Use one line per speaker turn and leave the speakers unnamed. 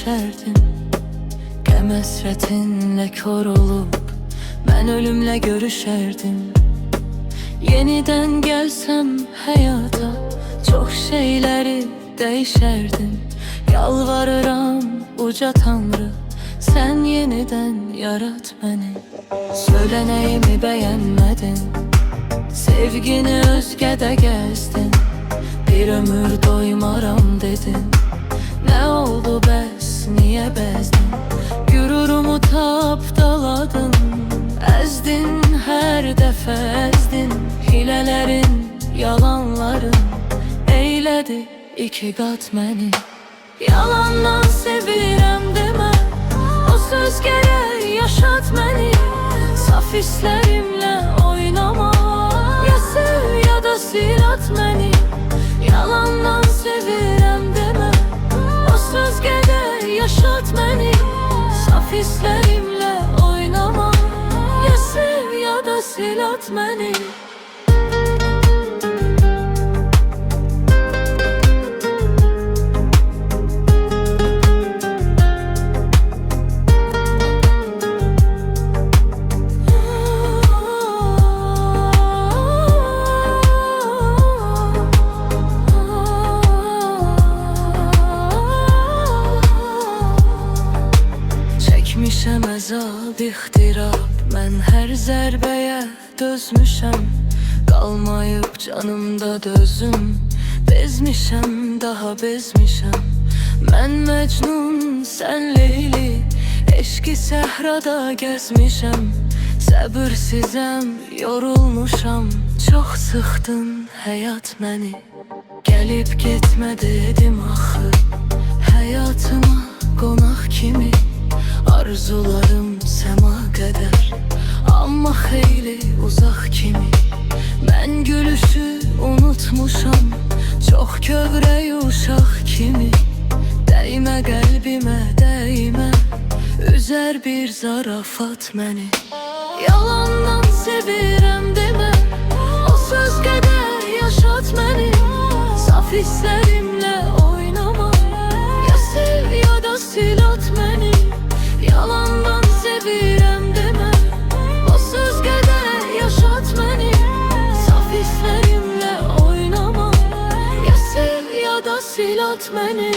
düşerdim. Qəm həsrətinlə kor olub mən ölümlə görüşərdim. Yenidən gəlsəm həyata çox şeyləri dəyişərdim. Yalvarıram uca Tanrı, sən yenidən yarat məni. Söylənəyimi bəyənmədin, sevgini özgədə gəzdin. Bir ömür doymaram dedin, nə oldu bəs, niyə bəzdin? Gürurumu tapdaladın, əzdin, hər dəfə əzdin. Hilələrin, yalanların eylədi iki qat məni. Yalandan sevirəm demə, o söz gərək yaşat məni. Saf hisslərimlə oynama, ya sev ya da sil at məni. Yalandan sevirəm demə, o söz gərək yaşat məni. Saf hisslərimlə oynama, ya sev ya da sil at məni. Çəkmişəm əzab, ixtirab, mən hər zərbəyə dözmüşəm. Qalmayıb canımda dözüm, bezmişəm, daha bezmişəm. Mən Məcnun, sən Leyli, eşqi səhrada gəzmişəm. Səbirsizəm, yorulmuşam, çox sıxdın həyat məni. Gəlib getmə dedim axı, həyatıma qonaq kimi. Arzularım səma qədər, amma xeyli uzaq kimi. Mən gülüşü unutmuşam, çox kövrək uşaq kimi. Dəymə qəlbimə, dəymə, üzər bir zarafat məni. Yalandan sevirəm demə, o söz qədər yaşat məni. Saf hisslərimlə oynama, ya sev ya da sil at məni. Yalandan sevirəm demə, o söz qədər yaşat məni. Saf hisslərimlə oynama, ya sev ya da sil at məni.